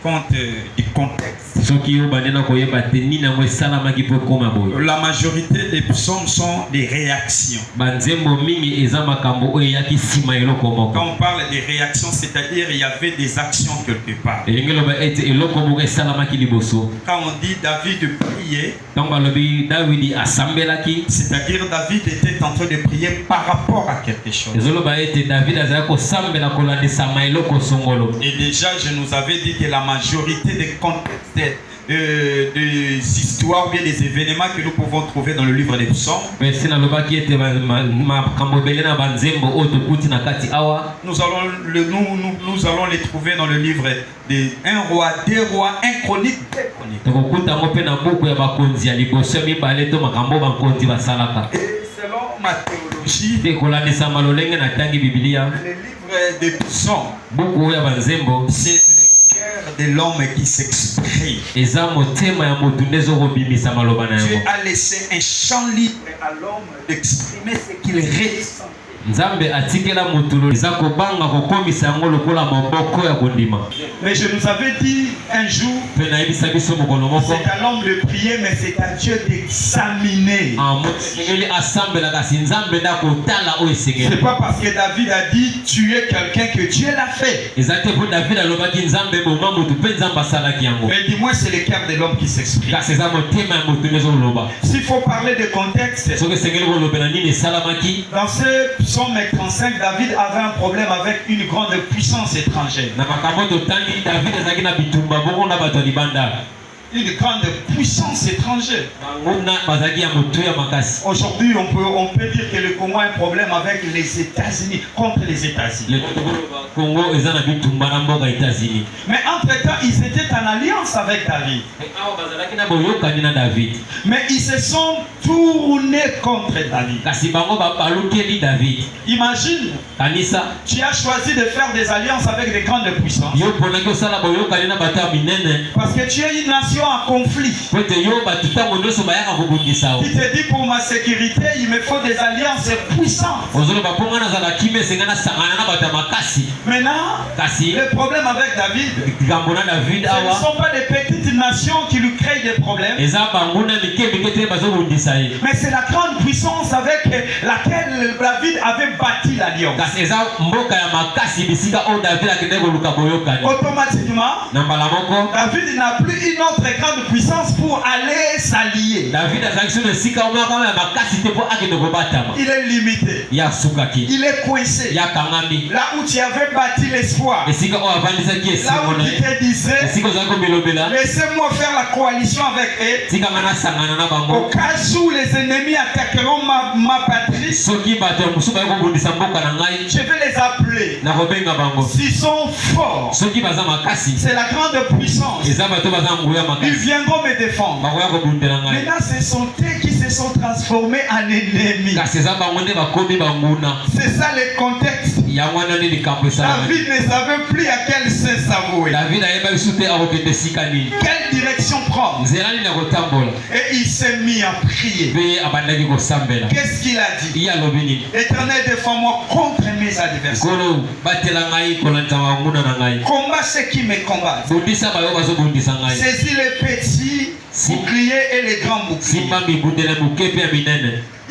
compte du contexte. La majorité des psaumes sont des réactions. Quand on parle des réactions, c'est-à-dire il y avait des actions quelque part. Quand on dit David priait, c'est-à-dire David était en train de prier par rapport à quelque chose. Et déjà, je nous avais dit que la majorité des contextes des histoires, bien des événements que nous pouvons trouver dans le livre des psaumes, nous allons les trouver dans le livre des 1 roi, 2 rois, 1 chronique, 2 chroniques. Et selon ma théologie, le livre des psaumes, c'est de l'homme qui s'exprime. Dieu a laissé un champ libre à l'homme d'exprimer ce qu'il ressent. Mais je nous avais dit un jour, c'est à l'homme de prier, mais c'est à Dieu d'examiner. C'est pas parce que David a dit tu es quelqu'un que Dieu l'a fait. Mais dis-moi, c'est le cœur de l'homme qui s'exprime. S'il faut parler de contexte, dans ce psaume 35, David avait un problème avec une grande puissance étrangère. Une grande puissance étrangère. Aujourd'hui, on peut dire que le Congo a un problème avec les États-Unis, contre les États-Unis. Mais entre-temps, ils étaient en alliance avec David. Mais ils se sont tournés contre David. Imagine, tu as choisi de faire des alliances avec des grandes puissances. Parce que tu es une nation en conflit. Il te dit pour ma sécurité, il me faut des alliances puissantes. Maintenant, le problème avec David, ce ne sont pas des petites nations qui lui créent des problèmes, mais c'est la grande puissance avec laquelle David avait bâti l'alliance. Automatiquement, David n'a plus une autre grande puissance pour aller s'allier. Il est limité. Il est coincé. Là où tu avais bâti l'espoir, là où tu te disais, laissez-moi faire la coalition avec eux, au cas où les ennemis attaqueront ma patrie, je vais les appeler. S'ils sont forts, c'est la grande puissance, ils viendront me défendre. Maintenant, ce sont eux qui se sont transformés en ennemis. C'est ça le contexte. David ne savait plus à quel sens s'avouer. Quelle direction prendre. Et il s'est mis à prier. Qu'est-ce qu'il a dit? Éternel, défends-moi contre mes adversaires. Combat ceux qui me combattent. Saisis les petits boucliers et les grands boucliers.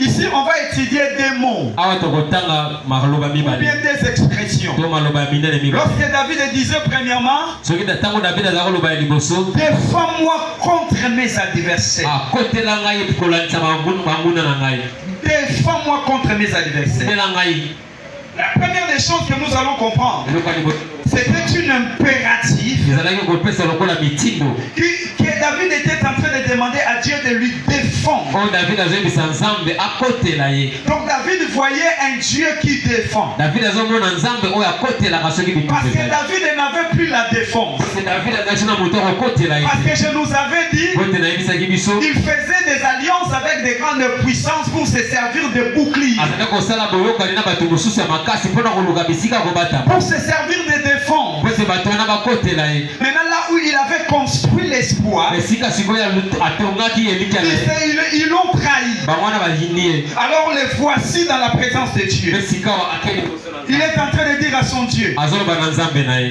Ici, on va étudier des mots ou bien des expressions. Lorsque David disait premièrement, défends-moi contre mes adversaires. Défends-moi contre mes adversaires. La première des choses que nous allons comprendre, c'était une impératif que David était en train de demander à Dieu de lui défendre. Donc David voyait un Dieu qui défend. Parce que David n'avait plus la défense. Parce que je nous avais dit, il faisait des alliances avec des grandes puissances pour se servir de boucliers, pour se servir de défense. Maintenant, là où il avait construit l'espoir, ils l'ont trahi. Alors les voici dans la présence de Dieu. Il est en train de dire, dire à son Dieu,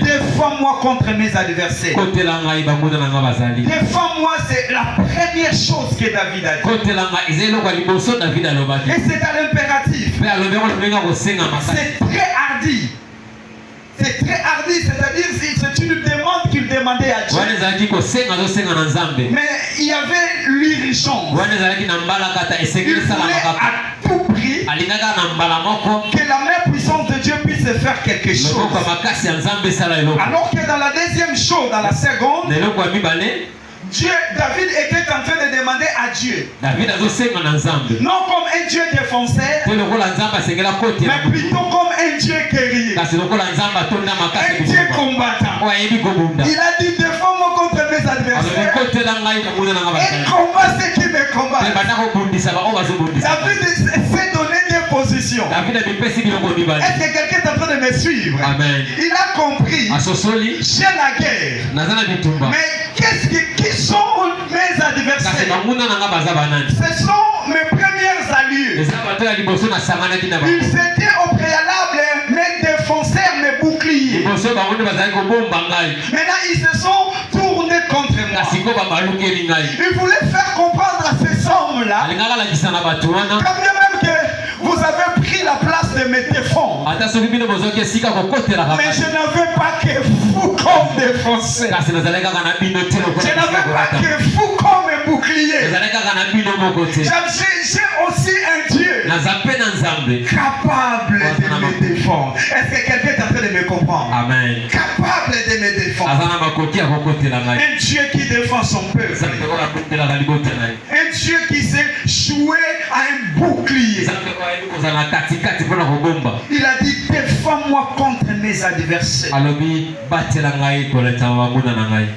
défends-moi contre mes adversaires. Défends-moi, c'est la première chose que David a dit. Et c'est à l'impératif. C'est très hardi. C'est très hardi, c'est-à-dire c'est une demande qu'il demandait à Dieu. Mais il y avait l'urgence. Il voulait à tout prix que la main puissante de Dieu puisse faire quelque chose. Alors que dans la deuxième chose, dans la seconde, David était en train de demander à Dieu. Non comme un Dieu défenseur, mais plutôt comme un Dieu guerrier. Un Dieu combattant. Il a dit défends-moi contre mes adversaires et combat ceux qui me combattent. David s'est donné des positions. Est-ce que quelqu'un est en train de me suivre? Amen. Il a compris. J'ai la guerre. Mais qui sont mes adversaires? Ce sont mes premiers alliés. Ils étaient au préalable mes défenseurs, mes boucliers. Maintenant ils se sont tournés contre moi. Ils voulaient faire comprendre à ces hommes-là, quand bien même que vous avez pris la place de mes défenses, mais je n'avais pas que vous comme défenseur. Je n'avais pas que vous comme bouclier. J'ai aussi un Dieu capable de me défendre. Est-ce que quelqu'un est en train de me comprendre? Amen. Capable de me défendre. Un Dieu qui défend son peuple. Un Dieu qui sait jouer à un bouclier. Il a dit défends-moi contre mes adversaires.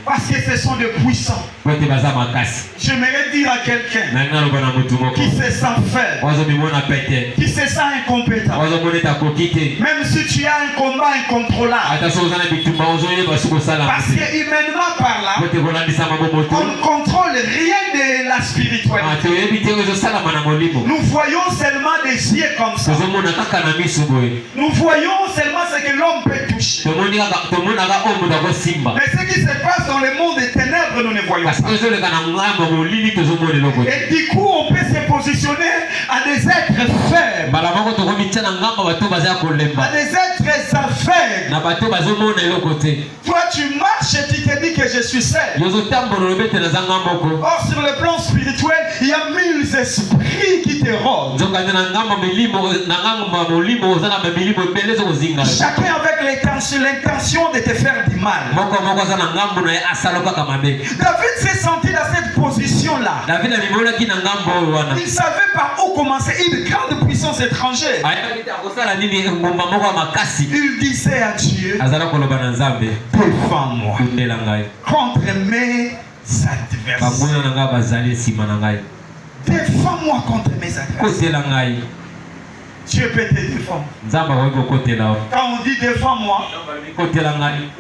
Parce que ce sont des puissants. J'aimerais dire à quelqu'un qui se sent faible, qui se sent incompétent, même si tu as un combat incontrôlable, parce que humainement parlant, on ne contrôle rien de la spiritualité. Nous voyons seulement des yeux comme ça. Nous voyons seulement ce que l'homme peut toucher. Mais ce qui se passe dans le monde des ténèbres, nous ne voyons pas. Et du coup, on peut se positionner à des êtres faibles, à des êtres aveugles. Toi, tu marches et tu te dis que je suis seul. Or, sur le plan spirituel, il y a 1000 esprits qui te rôdent. Chacun avec l'intention de te faire du mal. David s'est senti dans cette position-là. Il ne savait pas où commencer. Une grande puissance étrangère. Il disait à Dieu, défends-moi contre mes adversaires. Défends-moi contre mes adversaires. Dieu peut te défendre. Quand on dit défends-moi,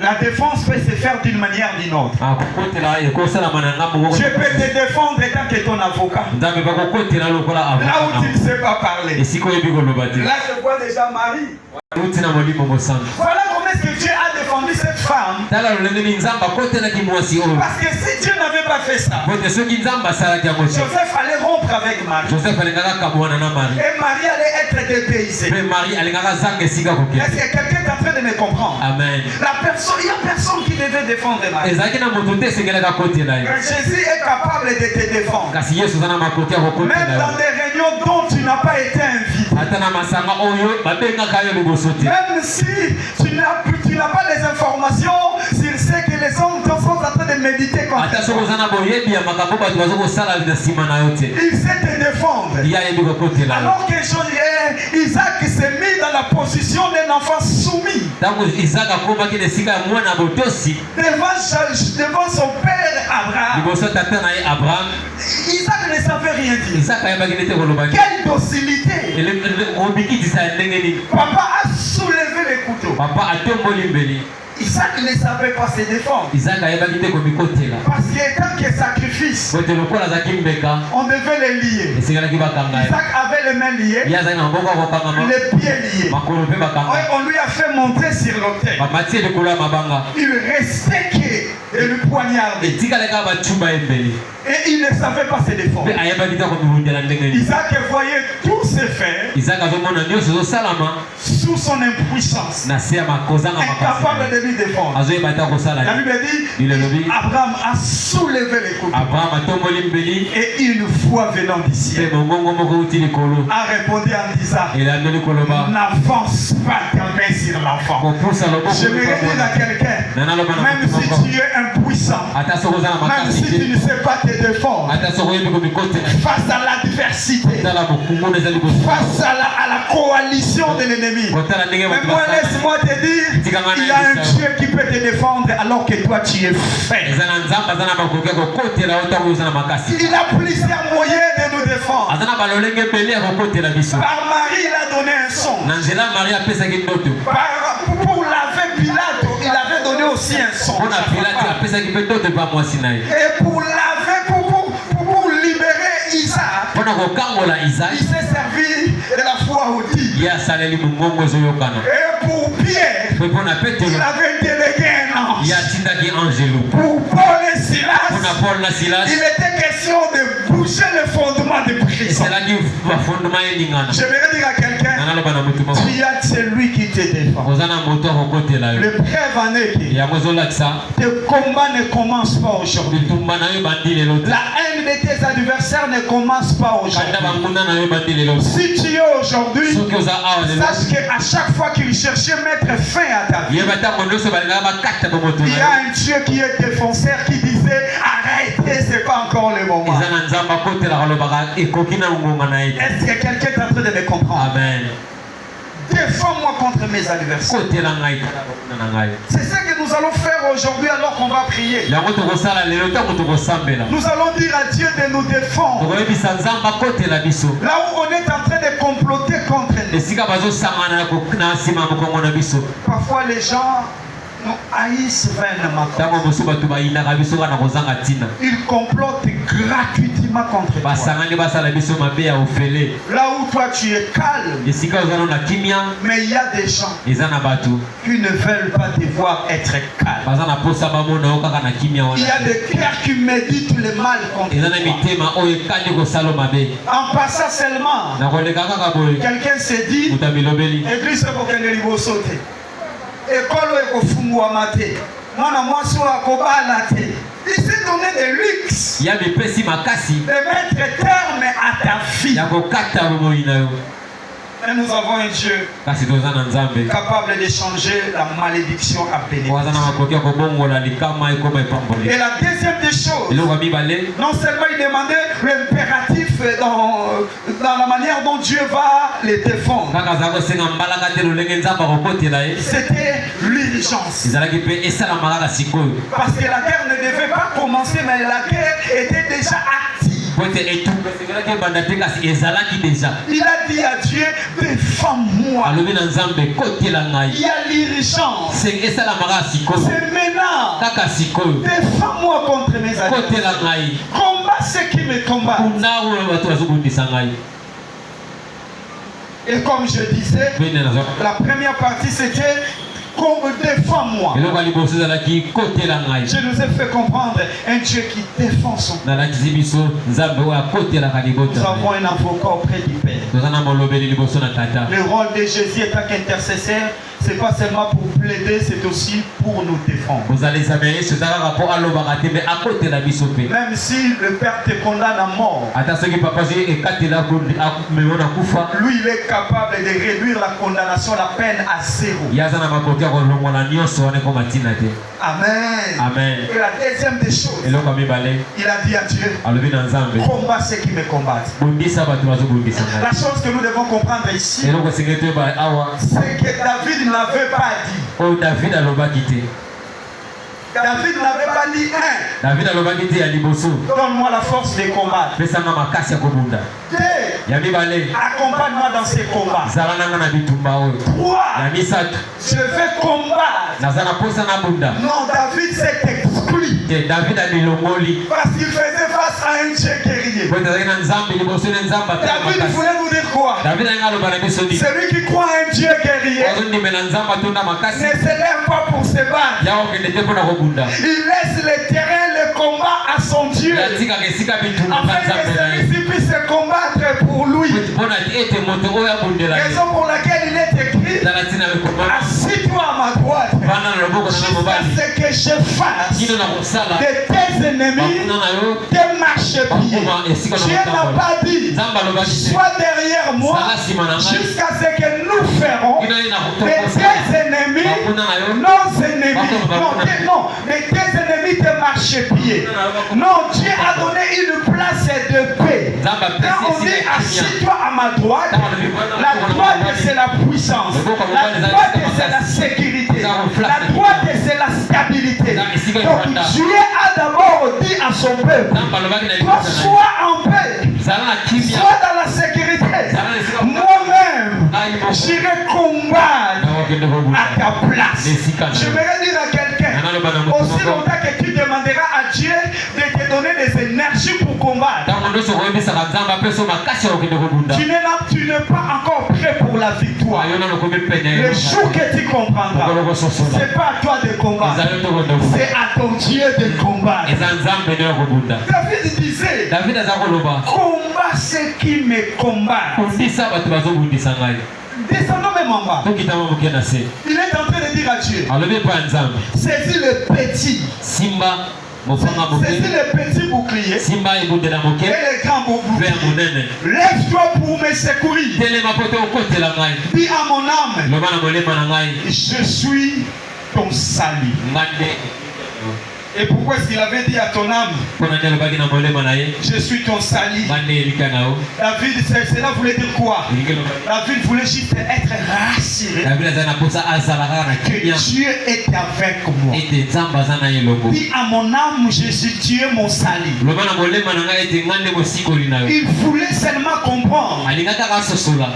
la défense peut se faire d'une manière ou d'une autre. Dieu peut te défendre étant que ton avocat. Là où tu ne sais pas parler. Là je vois déjà Marie. Voilà comment est-ce que Dieu a défendu cette femme. Parce que si Dieu n'avait pas fait ça, Joseph allait rompre avec Marie. Et Marie allait être dépaysée. Est-ce que quelqu'un est en train de me comprendre? Amen. Il n'y a personne qui devait défendre Marie. Jésus est capable de te défendre. Même dans des réunions dont tu n'as pas été invité. Même si tu n'as pas les informations sur ce que les hommes sont en train de méditer contre toi. Il sait te défendre. Alors que Isaac s'est mis dans la position d'un enfant soumis devant son père Abraham. Isaac ne savait rien dire. Quelle docilité. Papa a soulevé les couteaux. Isaac ne savait pas se défendre. Parce que tant que sacrifice sacrifice, on devait les lier. Isaac avait les mains liées, les pieds liés. On lui a fait monter sur l'autel. Il restait que le poignard. Et il ne savait pas se défendre. Isaac voyait tous ses frères sous son impuissance, incapable de lui défendre. La Bible dit Abraham a soulevé les coups et une fois venant d'ici a répondu en disant n'avance pas ta main sur l'enfant. Je me dis à quelqu'un, même si tu es impuissant, même si tu ne sais pas te défendre face à l'adversité, face à la coalition de l'ennemi, mais moi laisse-moi te dire, il y a un Dieu qui peut te défendre alors que toi tu es faible. Il a plusieurs moyens de nous défendre. Par Marie, il a donné un son. Pour laver Pilate, il avait donné aussi un son. Et pour laver, pour libérer Isaac, il s'est servi de la foi au dit. Et pour Pierre, il avait délégué un ange. Pour Paul et Silas, il était question de bouger le fondement de prison. Je vais dire à quelqu'un, tu as celui qui te défend. Le preuve en est que tes combats ne commencent pas aujourd'hui. La haine de tes adversaires ne commence pas aujourd'hui. Si tu es aujourd'hui, sache qu'à chaque fois qu'il cherchait mettre fin à ta vie, il y a un Dieu qui est défenseur qui disait arrêtez, c'est pas encore le moment. Est-ce que quelqu'un est en train de me comprendre? Amen. Défends-moi contre mes adversaires. C'est ce que nous allons faire aujourd'hui alors qu'on va prier. Nous allons dire à Dieu de nous défendre. Là où on est en train de comploter contre nous. Parfois les gens nous haïssent vainement. Ils complotent gratuitement contre toi. Là où toi tu es calme, mais il y a des gens qui ne veulent pas te voir être calme. Il y a des cœurs qui méditent le mal contre toi. En passant seulement, quelqu'un s'est dit église pour que les rivaux sautent. École ekofungwa mate mwana mwasi akobala te. Il s'est donné des luxe de mettre terme à ta vie. Et nous avons un Dieu capable de changer la malédiction à bénédiction. Et la deuxième des choses, non seulement il demandait l'impératif dans la manière dont Dieu va les défendre, c'était l'urgence. Parce que la guerre ne devait pas commencer, mais la guerre était déjà active. Il a dit à Dieu, défends-moi. Il y a l'urgence. C'est maintenant. Défends-moi contre mes adversaires. Combat ceux qui me combattent. Et comme je disais, la première partie c'était défends-moi. Je nous ai fait comprendre un Dieu qui défend son peuple. Nous avons un avocat auprès du Père. Le rôle de Jésus en tant qu'intercesseur, c'est pas seulement pour plaider, c'est aussi pour nous défendre. Même si le Père te condamne à mort, lui il est capable de réduire la condamnation, la peine à zéro. Amen. Amen. Et la deuxième des choses, il a dit à Dieu, combat ceux qui me combattent. La chose que nous devons comprendre ici, c'est que David n'avait pas dit. David n'avait pas dit donne-moi la force de combattre. Accompagne-moi dans ces combats. 3. Je vais combattre. Non, David s'est exclu. Parce qu'il faisait à un Dieu guerrier. David voulait nous dire quoi? Celui qui croit à un Dieu guerrier ne se lève pas pour se battre. Il laisse le terrain, le combat à son Dieu, afin que celui-ci puisse se combattre pour lui. Raison pour laquelle il est écrit: assis-toi à ma droite jusqu'à ce que je fasse de tes ennemis tes marchepieds. Dieu n'a pas dit sois derrière moi jusqu'à ce que nous ferons de tes ennemis nos ennemis. Non, de tes ennemis tes marchepieds. Non, Dieu a donné une place de paix. Quand on dit assis-toi à ma droite, la droite c'est la puissance, la droite c'est la sécurité, la droite c'est la stabilité. Donc Dieu a d'abord dit à son peuple: toi sois en paix, sois dans la sécurité. Moi-même j'irai combattre à ta place. J'aimerais dire à quelqu'un, aussi longtemps que tu demanderas à Dieu de te donner des énergies pour combattre, tu n'es pas encore prêt pour la victoire. Le jour que tu comprendras, ce n'est pas à toi de combattre, c'est à ton Dieu de combattre. David disait: combat ceux qui me combattent. Descendons même en bas. Il est en train de dire à Dieu: saisis le petit. Saisis le petit bouclier et le grand bouclier. Lève-toi pour me secourir. Dis à mon âme: je suis ton salut. Et pourquoi est-ce qu'il avait dit à ton âme: je suis ton salut? David, cela voulait dire quoi? David voulait juste être rassuré que Dieu est avec moi. Dis à mon âme: je suis Dieu mon salut. Il voulait seulement comprendre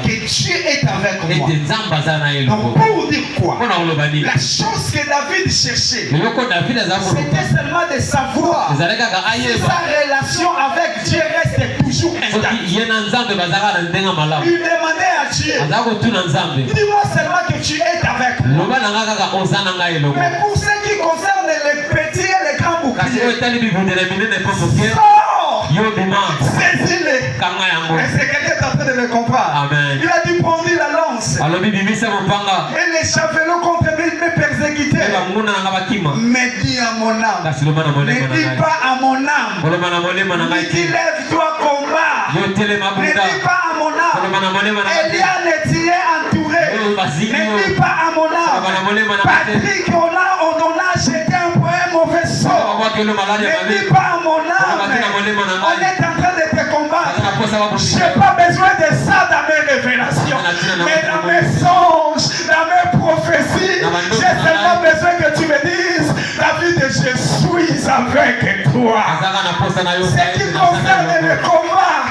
que Dieu est avec moi. Donc pour dire quoi? La chose que David cherchait, c'était seulement de savoir si sa relation avec Dieu reste toujours intacte. Il demandait à Dieu: dis-moi seulement que tu es avec moi. Mais pour ce qui concerne les petits et les grands boucliers, saisis-les. Est-ce que quelqu'un est en train de me comprendre? Il a dit: prendis la lance et les javelots contre mes persécuteurs. Mais dis à mon âme, ne dis pas à mon âme, dis lève-toi combat. Ne dis pas à mon âme, Eliane t'y est entouré. Ne dis pas à mon âme, Patrick on a jeté un mauvais sort. Ne dis pas à mon âme, on est en train de te combattre. Je n'ai pas besoin de ça dans mes révélations, mais dans mes songes, dans mes prophéties, j'ai seulement besoin que tu me dises: David, je suis avec toi. Ce qui concerne le combat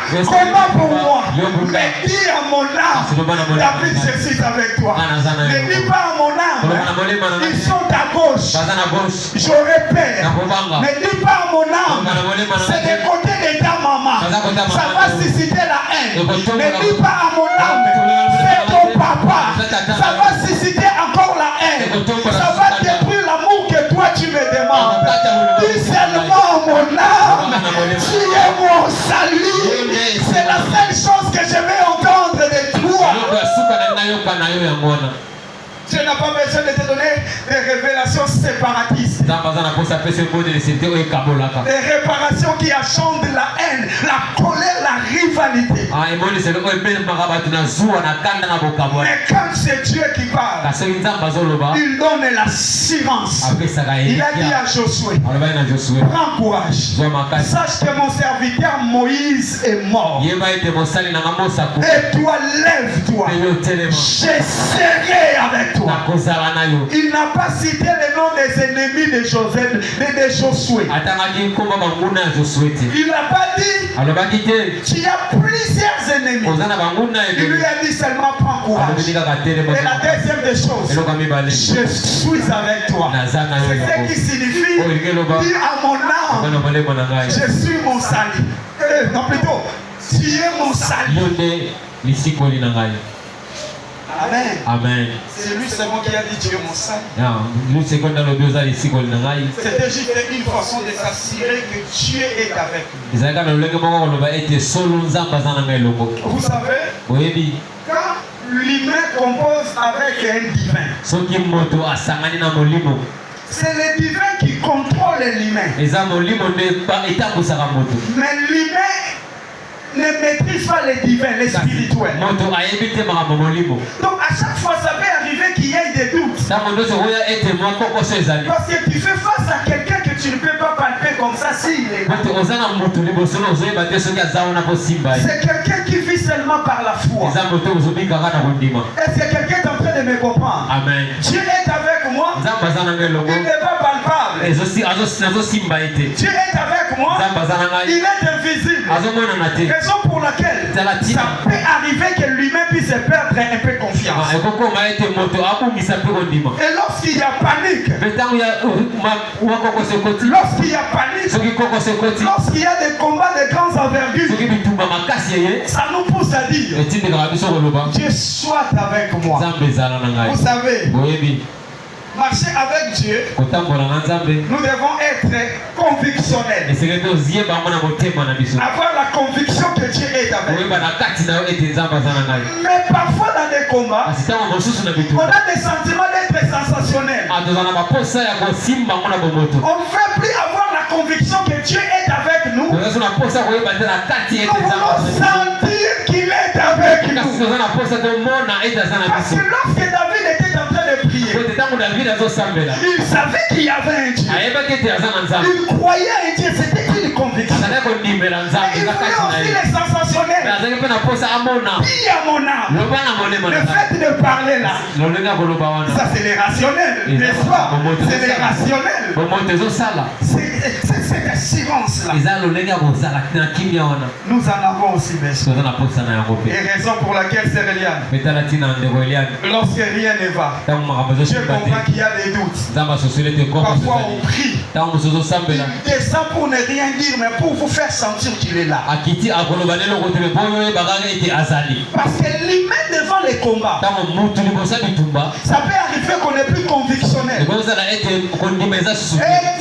pour moi, mais dis à mon âme: David, je suis avec toi. Ne dis pas à mon âme: ils sont à gauche, j'aurais peur. Ne dis pas à mon âme: c'est des côtés de ta maman, ça va susciter la haine. Ne dis pas à mon âme: c'est ton papa, ça va susciter encore la haine. Ça va détruire l'amour que toi tu me demandes. Dis seulement: mon âme, tu es mon salut. C'est la seule chose que je vais entendre de toi. Tu n'as pas besoin de te donner des révélations séparatistes. Des réparations qui achantent la haine, la colère, la rivalité. Mais quand c'est Dieu qui parle, il donne l'assurance. Il a dit à Josué: prends courage. Sache que mon serviteur Moïse est mort. Et toi, lève-toi. Je serai avec toi. Il n'a pas cité le nom des ennemis de Josué. Il n'a pas dit tu as plusieurs ennemis. Il lui a dit seulement prends courage. Et la deuxième des choses, je suis avec toi. C'est ce qui signifie dire à mon âme, je suis mon salut. Non, plutôt, tu es mon salut. Amen. Amen. C'est lui seulement qui a dit tu es mon salut. C'était juste une façon de s'assurer que Dieu est avec nous. Vous savez, quand l'humain compose avec un divin, c'est le divin qui contrôle l'humain. Mais l'humain ne maîtrise pas les divins, les spirituels. Donc à chaque fois, ça peut arriver qu'il y ait des doutes. Parce que tu fais face à quelqu'un que tu ne peux pas palper comme ça s'il est. C'est quelqu'un qui vit seulement par la foi. Est-ce que quelqu'un est en train de me comprendre? Amen. Dieu est avec moi. Il n'est pas palpable. Dieu est avec moi. Il est invisible. Raison pour laquelle ça peut arriver que lui-même puisse perdre un peu confiance. Et lorsqu'il y a panique, lorsqu'il y a des combats de grandes envergures, ça nous pousse à dire Dieu soit avec moi. Vous savez, marcher avec Dieu, nous devons être convictionnels. Avoir la conviction que Dieu est avec nous. Mais parfois dans des combats, on a des sentiments d'être sensationnels. On ne veut plus avoir la conviction que Dieu est avec nous. Nous voulons sentir qu'il est avec nous. Parce que lorsque David était en train de prier, il savait qu'il y avait un Dieu. Il croyait à un Dieu, c'était une conviction. Il voulait aussi les sensationnels. Puis à mon âme, le fait de parler là, ça c'est les rationnels, n'est-ce pas? C'est les rationnels. C'est cette assurance là. Nous en avons aussi besoin. Et raison pour laquelle c'est Reliane. Lorsque rien ne va, je comprends qu'il y a des doutes. Parfois on prie. Il descend pour ne rien dire, mais pour vous faire sentir qu'il est là. Parce que l'humain devant les combats, ça peut arriver qu'on n'est plus convictionnel. Et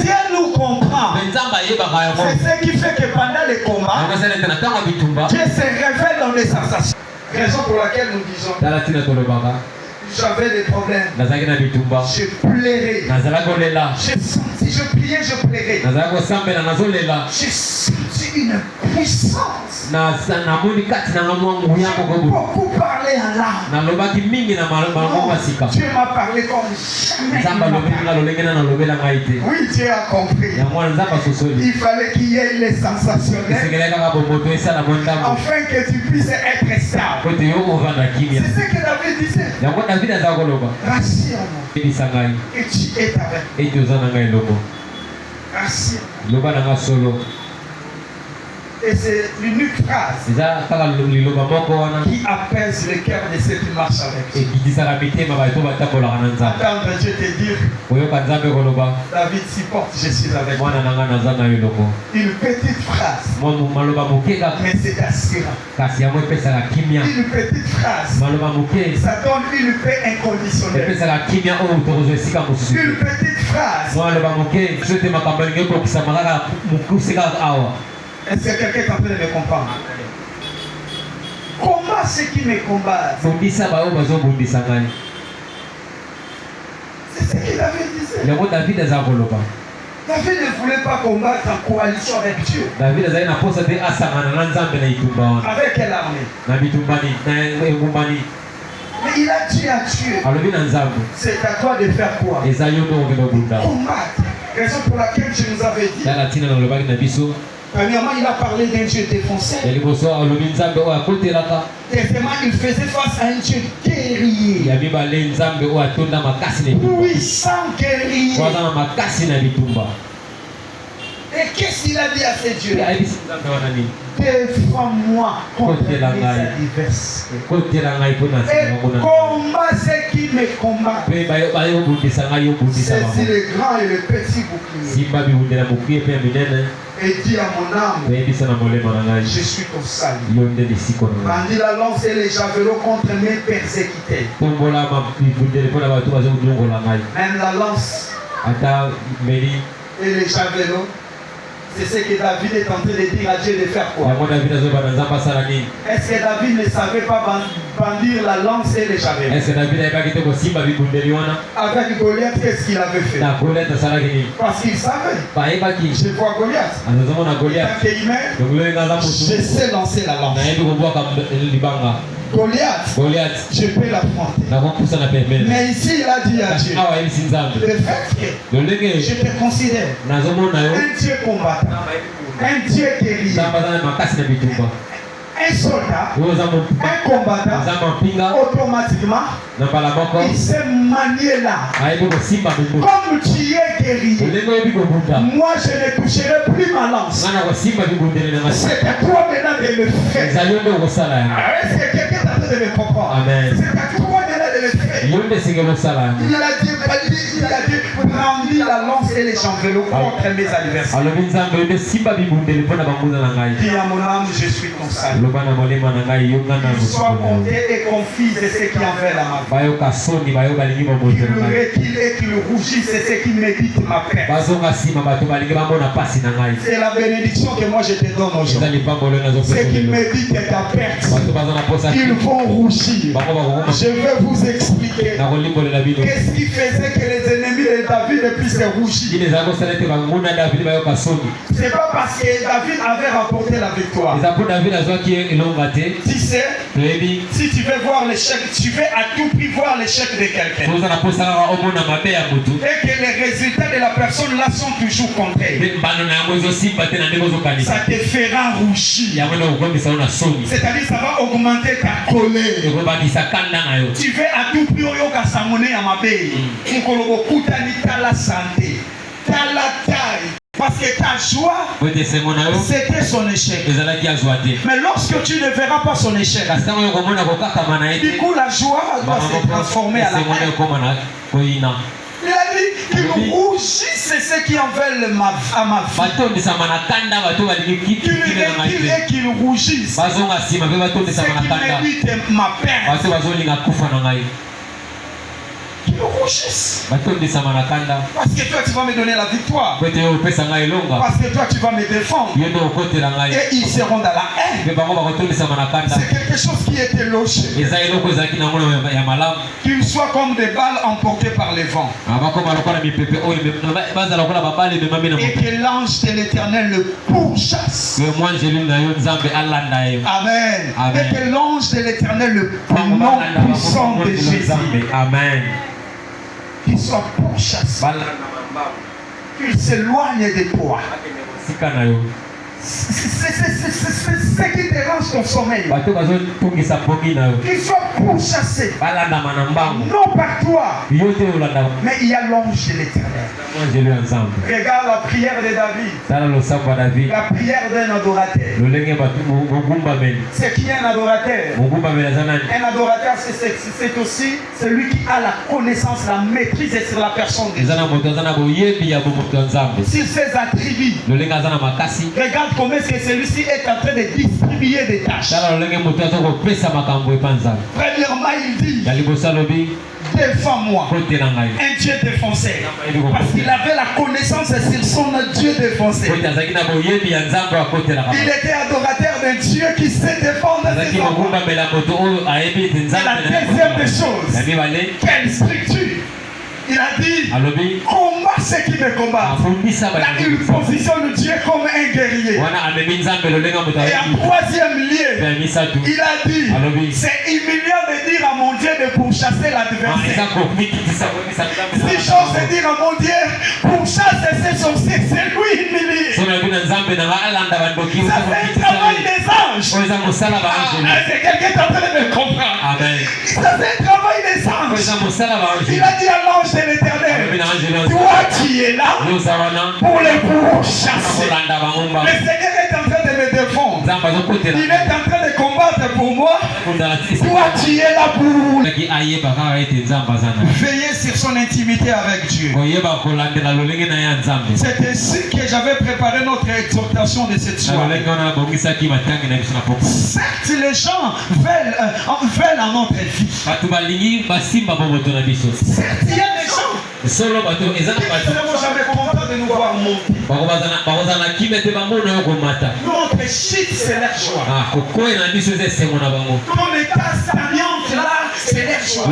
Dieu nous comprend. C'est ce qui fait que pendant les combats, Dieu se révèle dans les sensations. Raison pour laquelle nous disons, j'avais des problèmes, je pleurais, je priais, je pleurais, j'ai senti une puissance, beaucoup parlé en langue. Dieu m'a parlé comme jamais. Oui, Dieu a compris. Il fallait qu'il y ait les sensationnels afin que tu puisses être stable. C'est ce que David disait. Rassure-moi et tu es avec moi. Rassure-moi. Et c'est l'unique phrase qui apaise le cœur de ceux qui marchent avec Dieu. Attendre Dieu te dire, David supporte, je suis avec moi. Une petite phrase, mais c'est assurant. Une petite phrase, ça donne une paix inconditionnelle. Une petite phrase. Est-ce que quelqu'un est en train de me comprendre? Combat ceux qui me combattent. C'est ce que David disait. David ne voulait pas combattre en coalition avec Dieu. Avec quelle armée? Mais il a dit à Dieu, c'est à toi de faire quoi? Combattre. Raison pour laquelle je nous avais dit, Premièrement, il a parlé d'un Dieu défoncé. Deuxièmement, il faisait face à un Dieu guerrier. Puissant guerrier. Et qu'est-ce qu'il a dit à ces dieux? Défends-moi contre les adversaires. Et combat ceux qui me combattent. C'est le grand et le petit bouclier. Et dis à mon âme, je suis ton salut. Bandit la lance et les javelots contre mes persécutés. Même la lance et les javelots, c'est ce que David est en train de dire à Dieu de faire quoi? Est-ce que David ne savait pas bandir la lance et les javelots? Avec Goliath, qu'est-ce qu'il avait fait? Parce qu'il savait. Je vois Goliath. Quand il meurt, je sais lancer la lance. Goliath, je peux l'affronter. Mais ici, il a dit à Dieu, le fait que je te considère un Dieu combattant, un Dieu guerrier, un soldat, un combattant, automatiquement, il se manier là. Comme tu es guerrier, moi je ne toucherai plus ma lance. C'est à toi maintenant de le faire. Est-ce que quelqu'un est en train de me comprendre? C'est à toi maintenant de le faire. Il a dit, brandis la lance et les javelots contre mes adversaires. Dis à mon âme, je suis ton salut. Sois compté et confise de ceux qui en veulent la ma vie. Qu'il recule et qu'il rougisse, c'est ce qui médite ma perte. C'est la bénédiction que moi je te donne aujourd'hui. C'est qu'ils méditent ta perte. Ils vont rougir. Je vais vous expliquer. Qu'est-ce qui faisait que les ennemis de David puissent rougir? C'est pas parce que David avait rapporté la victoire. Tu sais, si tu veux voir l'échec, tu veux à tout prix voir l'échec de quelqu'un. Et que les résultats de la personne là sont toujours contraires. Ça te fera rougir. C'est-à-dire ça va augmenter ta colère. Tu veux à tout prix à ma la santé, la taille. Parce que ta joie, c'était son échec. Mais lorsque tu ne verras pas son échec, du coup la joie doit se transformer à la haine. Il a dit qu'ils rougissent, c'est ceux qui en veulent à ma vie. Qu'ils rougissent, c'est qui méritent ma perte. Qu'ils rougissent. Parce que toi tu vas me donner la victoire. Parce que toi tu vas me défendre. Et ils seront dans la haine. C'est quelque chose qui était logé. Qu'ils soient comme des balles emportées par les vents. Et que l'ange de l'Éternel le pourchasse. Amen. Et que l'ange de l'Éternel le nom puissant de Jésus. Amen. Qu'il soit pourchassé, qu'il s'éloigne de toi. C'est ce qui dérange ton sommeil. Qu'il soit pourchassé, non par toi, mais il y a l'ange de l'Éternel. Regarde la prière de David, la prière d'un adorateur. C'est qui est un adorateur? Un adorateur, c'est aussi celui qui a la connaissance, la maîtrise sur la personne de Dieu. Sur ses attributs. Regarde comment est-ce que celui-ci est en train de distribuer des tâches. Premièrement, il dit, défends-moi, un Dieu défoncé. Parce qu'il avait la connaissance sur son Dieu défoncé. Il était adorateur d'un Dieu qui sait défendre ses enfants. Et la deuxième des choses, quelle structure? Il a dit, combat ceux qui me combattent. Là, il positionne Dieu comme un guerrier. Et en troisième lieu, il a dit, c'est humiliant de dire à mon Dieu de pourchasser l'adversaire. Si j'ose dire à mon Dieu, pourchasser ses sorciers, c'est lui humilié. un travail des anges. C'est quelqu'un qui est en train de me comprendre. Amen. Ça c'est un travail des anges. Il a dit à l'ange de l'Éternel, toi qui es là pour les pourchasser. Le Seigneur est en train de me défendre. Il est en train de combattre pour moi. Toi tu es là pour veiller sur son intimité avec Dieu. C'est ainsi que j'avais préparé notre exhortation de cette soirée. Certes, les gens veulent en notre vie. Certes, il y a des gens qui ne seront jamais contents de nous voir monter. Notre chute, c'est leur choix. Ton état stagnant là, c'est leur choix.